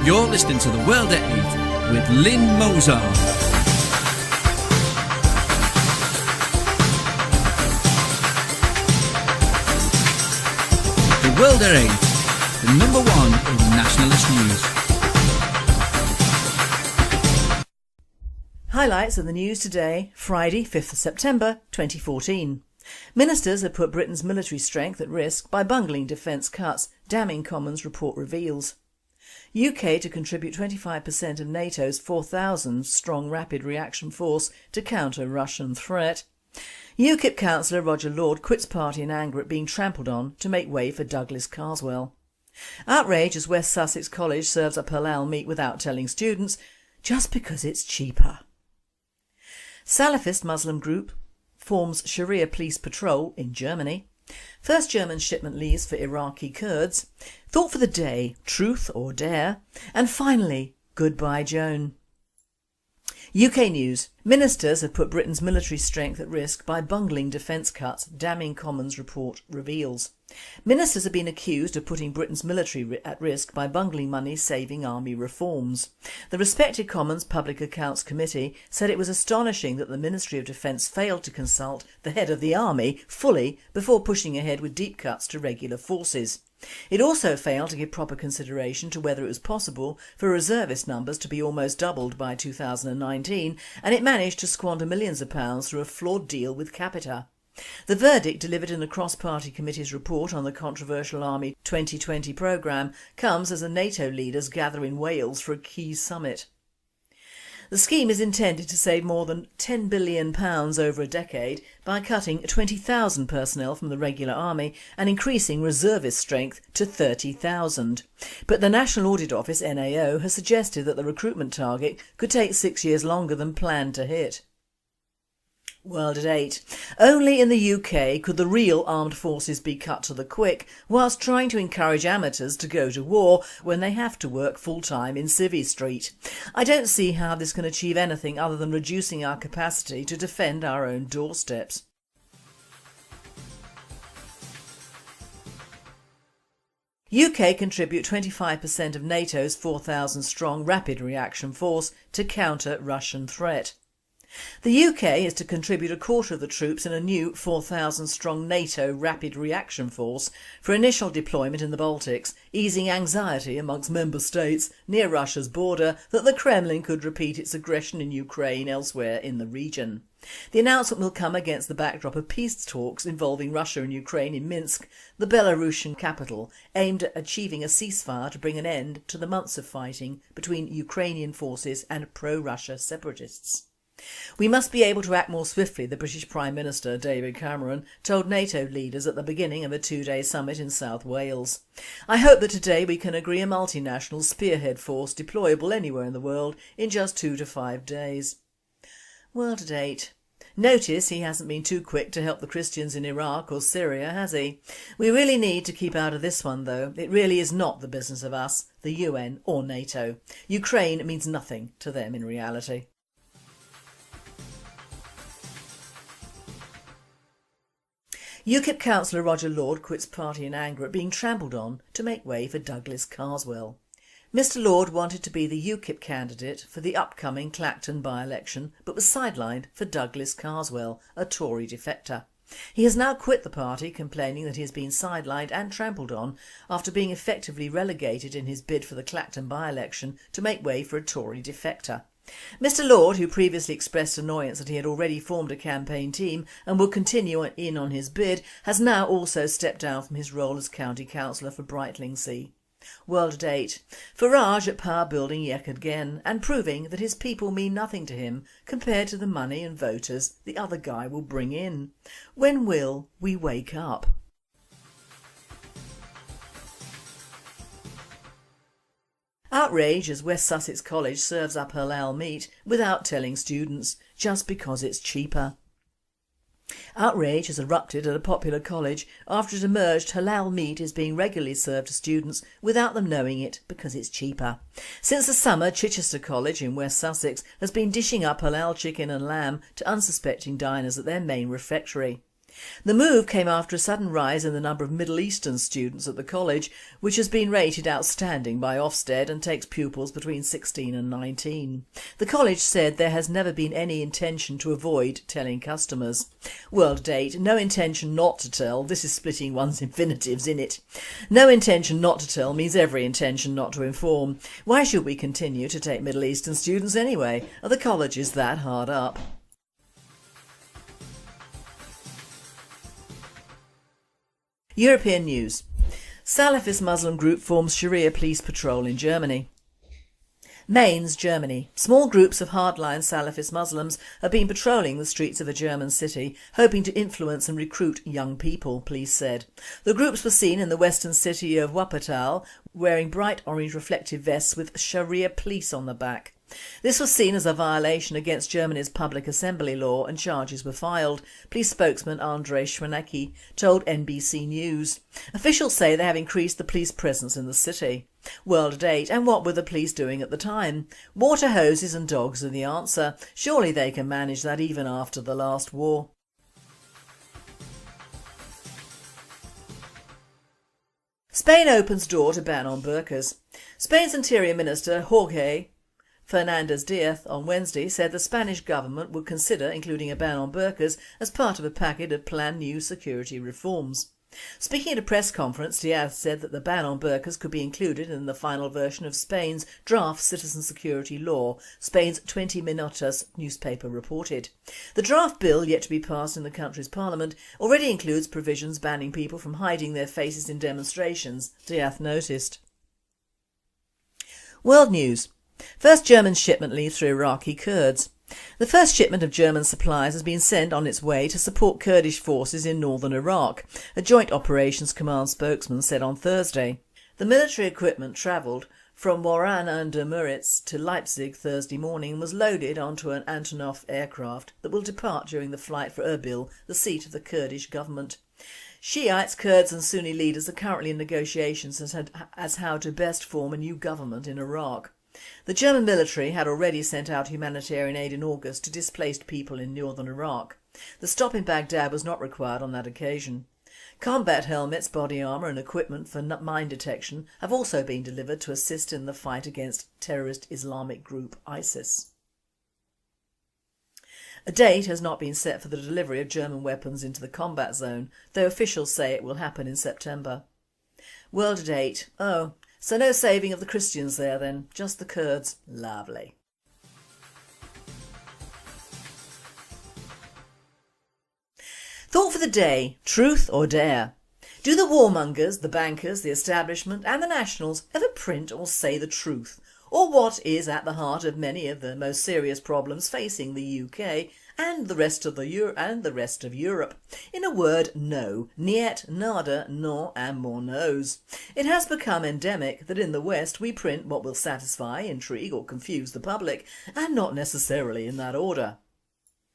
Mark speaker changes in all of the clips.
Speaker 1: You're listening to The World at 8 with Lynn Mozart. The World at 8, the number one in nationalist news.
Speaker 2: Highlights of the news today, Friday 5th of September 2014. Ministers have put Britain's military strength at risk by bungling defence cuts, damning Commons report reveals. UK to contribute 25% of NATO's 4,000 strong rapid reaction force to counter Russian threat. UKIP councillor Roger Lord quits party in anger at being trampled on to make way for Douglas Carswell. Outrage as West Sussex College serves up halal meat without telling students, just because it's cheaper. Salafist Muslim group forms Sharia police patrol in Germany. First German shipment leaves for Iraqi Kurds. Thought for the day, truth or dare. And finally, goodbye Joan. UK news. Ministers have put Britain's military strength at risk by bungling defence cuts, damning Commons report reveals. Ministers have been accused of putting Britain's military at risk by bungling money saving army reforms. The respected Commons Public Accounts Committee said it was astonishing that the Ministry of Defence failed to consult the head of the army fully before pushing ahead with deep cuts to regular forces. It also failed to give proper consideration to whether it was possible for reservist numbers to be almost doubled by 2019, and it managed to squander millions of pounds through a flawed deal with Capita. The verdict, delivered in the cross-party committee's report on the controversial Army 2020 programme, comes as the NATO leaders gather in Wales for a key summit. The scheme is intended to save more than £10 billion over a decade by cutting 20,000 personnel from the regular army and increasing reservist strength to 30,000. But the National Audit Office, NAO, has suggested that the recruitment target could take 6 years longer than planned to hit. World at 8. Only in the UK could the real armed forces be cut to the quick, whilst trying to encourage amateurs to go to war when they have to work full-time in Civvy Street. I don't see how this can achieve anything other than reducing our capacity to defend our own doorsteps. UK contribute 25% of NATO's 4,000 strong rapid reaction force to counter Russian threat. The UK is to contribute a quarter of the troops in a new 4,000 strong NATO rapid reaction force for initial deployment in the Baltics, easing anxiety amongst member states near Russia's border that the Kremlin could repeat its aggression in Ukraine elsewhere in the region. The announcement will come against the backdrop of peace talks involving Russia and Ukraine in Minsk, the Belarusian capital, aimed at achieving a ceasefire to bring an end to the months of fighting between Ukrainian forces and pro-Russia separatists. We must be able to act more swiftly, the British Prime Minister David Cameron told NATO leaders at the beginning of a two-day summit in South Wales. I hope that today we can agree a multinational spearhead force deployable anywhere in the world in just 2 to 5 days. World at 8. Notice he hasn't been too quick to help the Christians in Iraq or Syria, has he? We really need to keep out of this one though. It really is not the business of us, the UN or NATO. Ukraine means nothing to them in reality. UKIP councillor Roger Lord quits party in anger at being trampled on to make way for Douglas Carswell. Mr Lord wanted to be the UKIP candidate for the upcoming Clacton by-election but was sidelined for Douglas Carswell, a Tory defector. He has now quit the party, complaining that he has been sidelined and trampled on after being effectively relegated in his bid for the Clacton by-election to make way for a Tory defector. Mr Lord, who previously expressed annoyance that he had already formed a campaign team and will continue in on his bid, has now also stepped down from his role as county councillor for Brightlingsea. World at 8. Farage at power building yet again and proving that his people mean nothing to him compared to the money and voters the other guy will bring in. When will we wake up? Outrage as West Sussex College serves up halal meat without telling students, just because it's cheaper. Outrage has erupted at a popular college after it emerged halal meat is being regularly served to students without them knowing it because it's cheaper. Since the summer, Chichester College in West Sussex has been dishing up halal chicken and lamb to unsuspecting diners at their main refectory. The move came after a sudden rise in the number of Middle Eastern students at the college, which has been rated outstanding by Ofsted and takes pupils between 16 and 19. The college said there has never been any intention to avoid telling customers. World date, no intention not to tell, this is splitting one's infinitives in it. No intention not to tell means every intention not to inform. Why should we continue to take Middle Eastern students anyway? Are the colleges that hard up? European news. Salafist Muslim group forms Sharia police patrol in Germany. Mainz, Germany. Small groups of hardline Salafist Muslims have been patrolling the streets of a German city, hoping to influence and recruit young people, police said. The groups were seen in the western city of Wuppertal, wearing bright orange reflective vests with Sharia police on the back. This was seen as a violation against Germany's public assembly law and charges were filed, police spokesman André Schwanecki told NBC News. Officials say they have increased the police presence in the city. World date, and what were the police doing at the time? Water hoses and dogs are the answer. Surely they can manage that even after the last war. Spain opens door to ban on burqas. Spain's Interior Minister Jorge Fernandez Dias on Wednesday said the Spanish government would consider including a ban on burqas as part of a packet of planned new security reforms. Speaking at a press conference, Dias said that the ban on burqas could be included in the final version of Spain's draft citizen security law, Spain's 20 Minutos newspaper reported. The draft bill, yet to be passed in the country's parliament, already includes provisions banning people from hiding their faces in demonstrations, Dias noticed. World news. First German shipment leaves through Iraqi Kurds. The first shipment of German supplies has been sent on its way to support Kurdish forces in northern Iraq, a Joint Operations Command spokesman said on Thursday. The military equipment travelled from Oran an der Müritz to Leipzig Thursday morning and was loaded onto an Antonov aircraft that will depart during the flight for Erbil, the seat of the Kurdish government. Shiites, Kurds and Sunni leaders are currently in negotiations as how to best form a new government in Iraq. The German military had already sent out humanitarian aid in August to displaced people in northern Iraq. The stop in Baghdad was not required on that occasion. Combat helmets, body armour and equipment for mine detection have also been delivered to assist in the fight against terrorist Islamic group ISIS. A date has not been set for the delivery of German weapons into the combat zone, though officials say it will happen in September. World date. Oh, so no saving of the Christians there then, just the Kurds. Lovely. Thought for the day, truth or dare? Do the warmongers, the bankers, the establishment and the nationals ever print or say the truth? Or what is at the heart of many of the most serious problems facing the UK and the rest of Europe? In a word, no, niet, nada, non and more no's. It has become endemic that in the West we print what will satisfy, intrigue or confuse the public, and not necessarily in that order.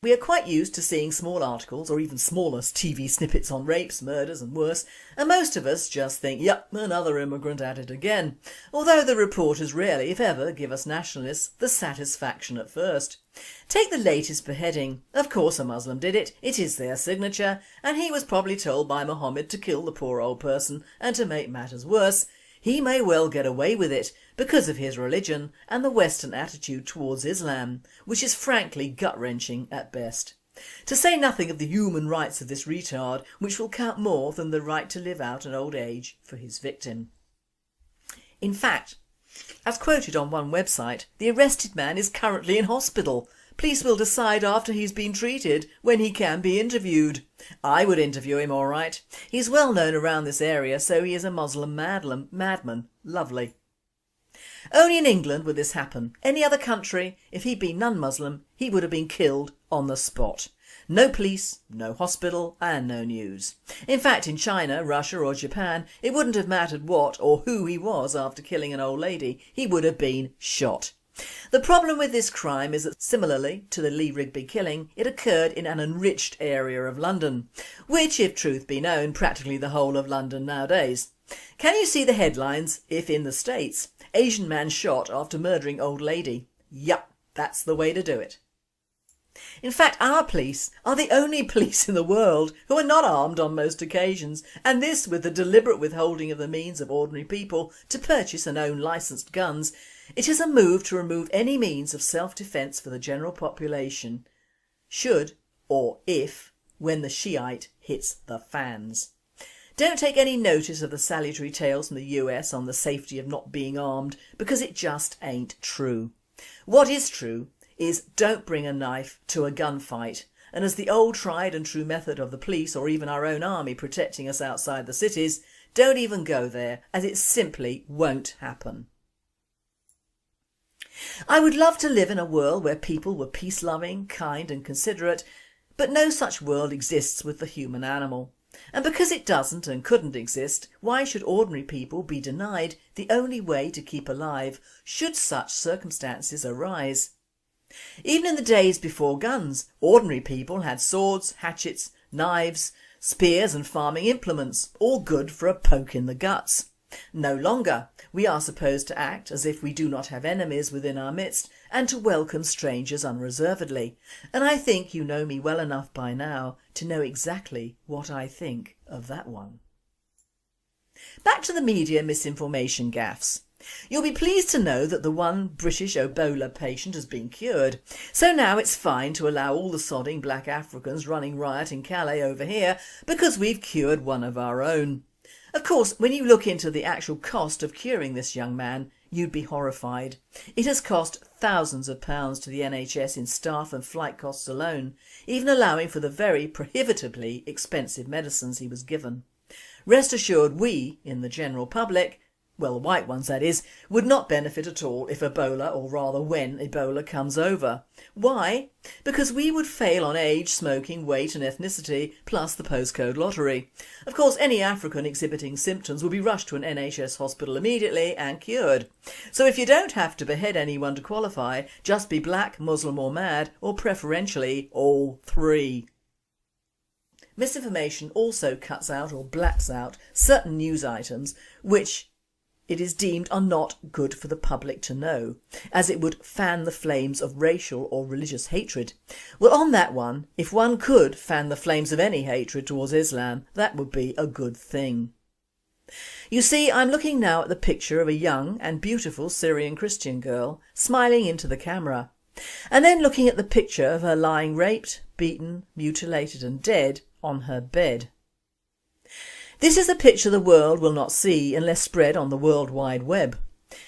Speaker 2: We are quite used to seeing small articles or even smaller TV snippets on rapes, murders and worse, and most of us just think, yep, another immigrant at it again, although the reporters rarely, if ever, give us nationalists the satisfaction at first. Take the latest beheading. Of course a Muslim did it, it is their signature, and he was probably told by Muhammad to kill the poor old person, and to make matters worse, he may well get away with it because of his religion and the Western attitude towards Islam, which is frankly gut-wrenching at best. To say nothing of the human rights of this retard, which will count more than the right to live out an old age for his victim. In fact, as quoted on one website, the arrested man is currently in hospital. Police will decide after he's been treated when he can be interviewed. I would interview him all right. He's well known around this area, so he is a Muslim madman. Lovely. Only in England would this happen. Any other country, if he'd been non-Muslim, he would have been killed on the spot. No police, no hospital and no news. In fact, in China, Russia or Japan, it wouldn't have mattered what or who he was after killing an old lady. He would have been shot. The problem with this crime is that, similarly to the Lee Rigby killing, it occurred in an enriched area of London, which, if truth be known, practically the whole of London nowadays. Can you see the headlines, if in the States? Asian man shot after murdering old lady. Yup, that's the way to do it. In fact, our police are the only police in the world who are not armed on most occasions, and this with the deliberate withholding of the means of ordinary people to purchase and own licensed guns. It is a move to remove any means of self-defence for the general population, should, or if, when the Shiite hits the fans. Don't take any notice of the salutary tales from the US on the safety of not being armed, because it just ain't true. What is true is don't bring a knife to a gunfight, and as the old tried and true method of the police or even our own army protecting us outside the cities, don't even go there, as it simply won't happen. I would love to live in a world where people were peace-loving, kind and considerate, but no such world exists with the human animal. And because it doesn't and couldn't exist, why should ordinary people be denied the only way to keep alive should such circumstances arise? Even in the days before guns, ordinary people had swords, hatchets, knives, spears and farming implements, all good for a poke in the guts. No longer. We are supposed to act as if we do not have enemies within our midst and to welcome strangers unreservedly. And I think you know me well enough by now to know exactly what I think of that one. Back to the media misinformation gaffes. You'll be pleased to know that the one British Ebola patient has been cured, so now it's fine to allow all the sodding black Africans running riot in Calais over here because we've cured one of our own. Of course, when you look into the actual cost of curing this young man, you'd be horrified. It has cost thousands of pounds to the NHS in staff and flight costs alone, even allowing for the very prohibitively expensive medicines he was given. Rest assured we, in the general public, well, the white ones that is, would not benefit at all if Ebola, or rather when Ebola comes over. Why? Because we would fail on age, smoking, weight and ethnicity, plus the postcode lottery. Of course, any African exhibiting symptoms will be rushed to an NHS hospital immediately and cured. So if you don't have to behead anyone to qualify, just be black, Muslim or mad, or preferentially all three. Misinformation also cuts out or blacks out certain news items which it is deemed are not good for the public to know, as it would fan the flames of racial or religious hatred. Well, on that one, if one could fan the flames of any hatred towards Islam, that would be a good thing. You see, I'm looking now at the picture of a young and beautiful Syrian Christian girl smiling into the camera, and then looking at the picture of her lying raped, beaten, mutilated and dead on her bed. This is a picture the world will not see unless spread on the World Wide Web.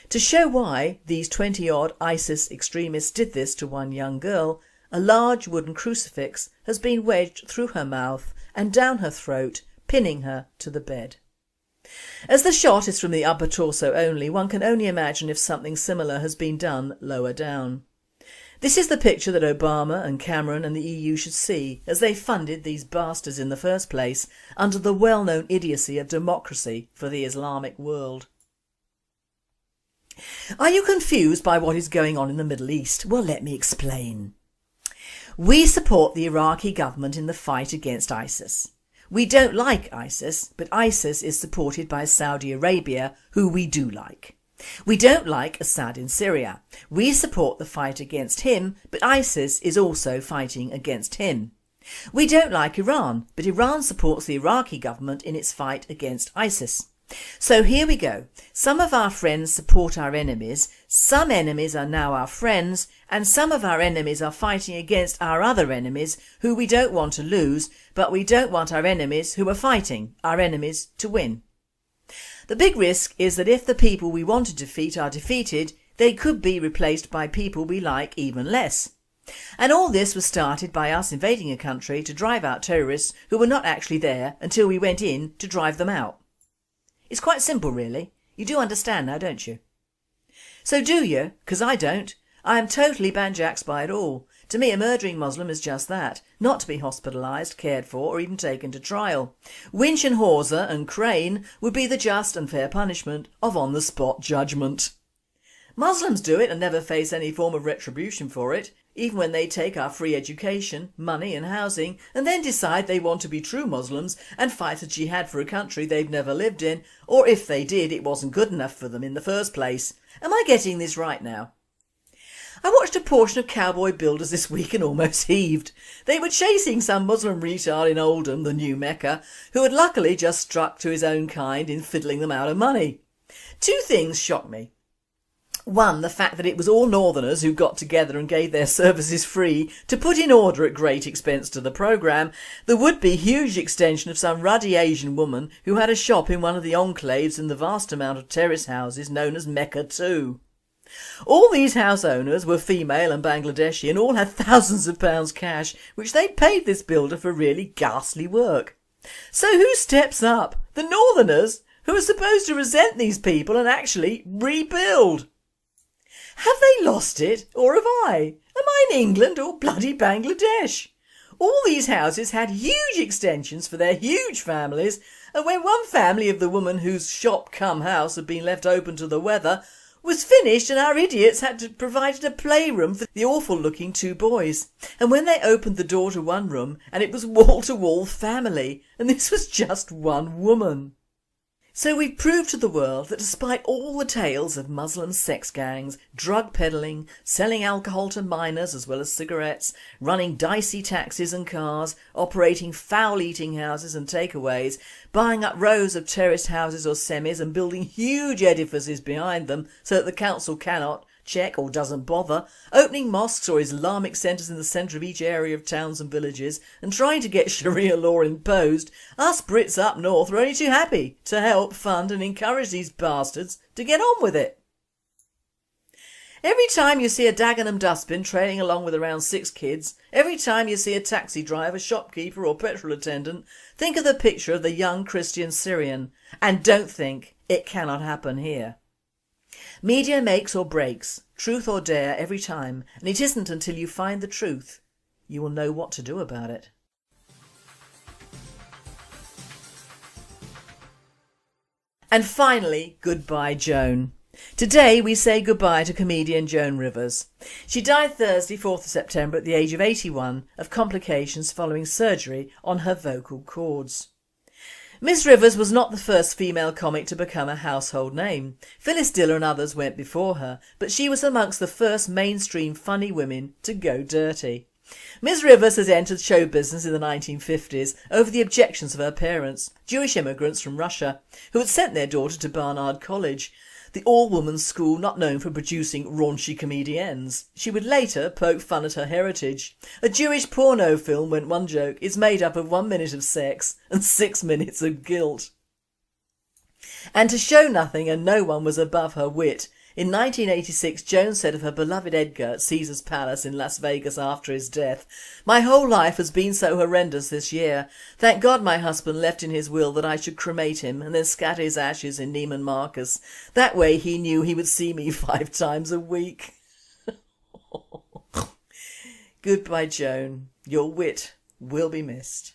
Speaker 2: To show why these 20-odd ISIS extremists did this to one young girl, a large wooden crucifix has been wedged through her mouth and down her throat, pinning her to the bed. As the shot is from the upper torso only, one can only imagine if something similar has been done lower down. This is the picture that Obama and Cameron and the EU should see as they funded these bastards in the first place under the well-known idiocy of democracy for the Islamic world. Are you confused by what is going on in the Middle East? Well, let me explain. We support the Iraqi government in the fight against ISIS. We don't like ISIS, but ISIS is supported by Saudi Arabia, who we do like. We don't like Assad in Syria. We support the fight against him, but ISIS is also fighting against him. We don't like Iran, but Iran supports the Iraqi government in its fight against ISIS. So here we go. Some of our friends support our enemies, some enemies are now our friends, and some of our enemies are fighting against our other enemies who we don't want to lose, but we don't want our enemies who are fighting our enemies to win. The big risk is that if the people we want to defeat are defeated, they could be replaced by people we like even less. And all this was started by us invading a country to drive out terrorists who were not actually there until we went in to drive them out. It's quite simple really. You do understand now, don't you? So do you? Because I don't. I am totally banjaxed by it all. To me, a murdering Muslim is just that, not to be hospitalised, cared for or even taken to trial. Winch and Hawser and Crane would be the just and fair punishment of on-the-spot judgment. Muslims do it and never face any form of retribution for it, even when they take our free education, money and housing and then decide they want to be true Muslims and fight a jihad for a country they've never lived in, or if they did, it wasn't good enough for them in the first place. Am I getting this right now? I watched a portion of Cowboy Builders this week and almost heaved. They were chasing some Muslim retard in Oldham, the new Mecca, who had luckily just struck to his own kind in fiddling them out of money. Two things shocked me. One, the fact that it was all northerners who got together and gave their services free to put in order at great expense to the programme the would-be huge extension of some ruddy Asian woman who had a shop in one of the enclaves in the vast amount of terrace houses known as Mecca 2. All these house owners were female and Bangladeshi and all had thousands of pounds cash which they'd paid this builder for really ghastly work. So who steps up? The northerners, who are supposed to resent these people and actually rebuild. Have they lost it, or have I? Am I in England or bloody Bangladesh? All these houses had huge extensions for their huge families, and when one family of the woman whose shop cum house had been left open to the weather was finished and our idiots had to provide a playroom for the awful looking two boys. And when they opened the door to one room and it was wall to wall family, and this was just one woman. So we've proved to the world that despite all the tales of Muslim sex gangs, drug peddling, selling alcohol to minors as well as cigarettes, running dicey taxis and cars, operating foul eating houses and takeaways, buying up rows of terraced houses or semis and building huge edifices behind them so that the council cannot check or doesn't bother, opening mosques or Islamic centres in the centre of each area of towns and villages and trying to get Sharia law imposed, us Brits up north are only too happy to help, fund and encourage these bastards to get on with it. Every time you see a Dagenham dustbin trailing along with around 6 kids, every time you see a taxi driver, shopkeeper or petrol attendant, think of the picture of the young Christian Syrian and don't think it cannot happen here. Media makes or breaks, truth or dare every time, and it isn't until you find the truth you will know what to do about it. And finally, goodbye Joan. Today we say goodbye to comedian Joan Rivers. She died Thursday 4th of September at the age of 81 of complications following surgery on her vocal cords. Miss Rivers was not the first female comic to become a household name. Phyllis Diller and others went before her, but she was amongst the first mainstream funny women to go dirty. Miss Rivers has entered show business in the 1950s over the objections of her parents, Jewish immigrants from Russia, who had sent their daughter to Barnard College, the all-women's school not known for producing raunchy comediennes. She would later poke fun at her heritage. A Jewish porno film, went one joke, is made up of 1 minute of sex and 6 minutes of guilt. And to show nothing and no one was above her wit, in 1986 Joan said of her beloved Edgar at Caesar's Palace in Las Vegas after his death, "My whole life has been so horrendous this year. Thank God my husband left in his will that I should cremate him and then scatter his ashes in Neiman Marcus. That way he knew he would see me 5 times a week." Goodbye Joan, your wit will be missed.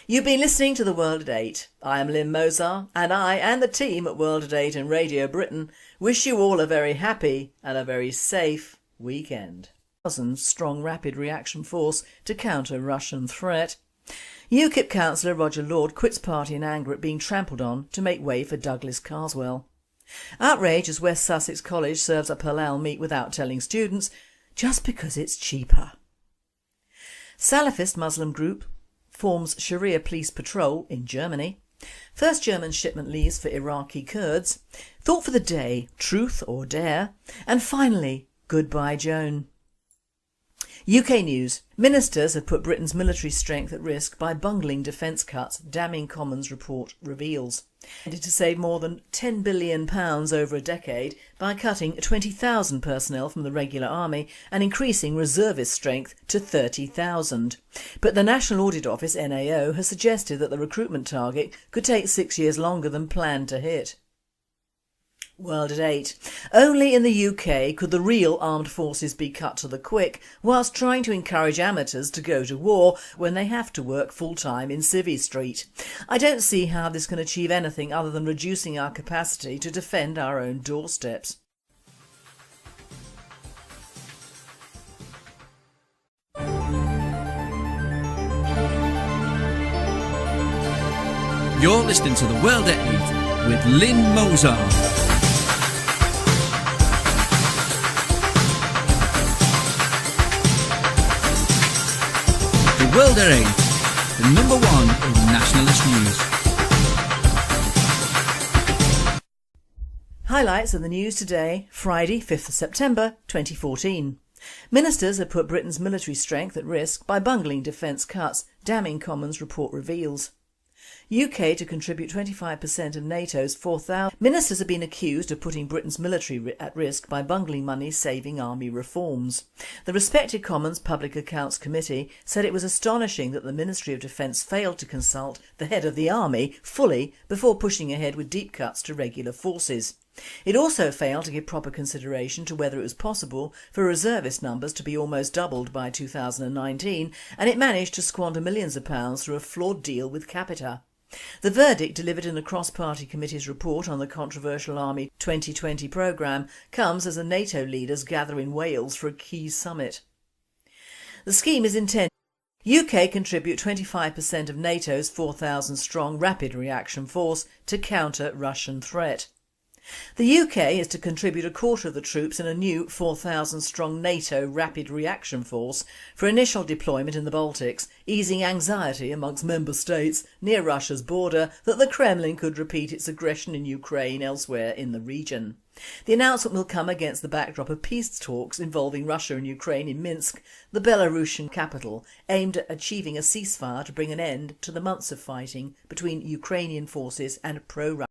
Speaker 2: You've been listening to The World at 8. I am Lynn Mozart and I and the team at World at 8 and Radio Britain wish you all a very happy and a very safe weekend. Strong rapid reaction force to counter Russian threat. UKIP councillor Roger Lord quits party in anger at being trampled on to make way for Douglas Carswell. Outrage as West Sussex College serves up halal meat without telling students just because it's cheaper. Salafist Muslim group forms Sharia police patrol in Germany. First German shipment leaves for Iraqi Kurds. Thought for the day, truth or dare. And finally, goodbye Joan. UK news. Ministers have put Britain's military strength at risk by bungling defence cuts, damning Commons report reveals. To save more than £10 billion over a decade by cutting 20,000 personnel from the regular army and increasing reservist strength to 30,000. But the National Audit Office, NAO, has suggested that the recruitment target could take 6 years longer than planned to hit. World at 8. Only in the UK could the real armed forces be cut to the quick whilst trying to encourage amateurs to go to war when they have to work full-time in Civvy Street. I don't see how this can achieve anything other than reducing our capacity to defend our own doorsteps.
Speaker 1: You're listening to The World at 8 with Lynn Mozart. World at 8, the number one in nationalist news.
Speaker 2: Highlights of the news today, Friday 5th September 2014. Ministers have put Britain's military strength at risk by bungling defence cuts, damning Commons report reveals. UK to contribute 25% of NATO's 4,000. Ministers have been accused of putting Britain's military at risk by bungling money saving army reforms. The respected Commons Public Accounts Committee said it was astonishing that the Ministry of Defence failed to consult the head of the army fully before pushing ahead with deep cuts to regular forces. It also failed to give proper consideration to whether it was possible for reservist numbers to be almost doubled by 2019, and it managed to squander millions of pounds through a flawed deal with Capita. The verdict, delivered in the cross-party committee's report on the controversial Army 2020 programme, comes as the NATO leaders gather in Wales for a key summit. The scheme is intended. UK contribute 25% of NATO's 4,000-strong rapid reaction force to counter Russian threat. The UK is to contribute a quarter of the troops in a new 4,000-strong NATO rapid reaction force for initial deployment in the Baltics, easing anxiety amongst member states near Russia's border that the Kremlin could repeat its aggression in Ukraine elsewhere in the region. The announcement will come against the backdrop of peace talks involving Russia and Ukraine in Minsk, the Belarusian capital, aimed at achieving a ceasefire to bring an end to the months of fighting between Ukrainian forces and pro-Russian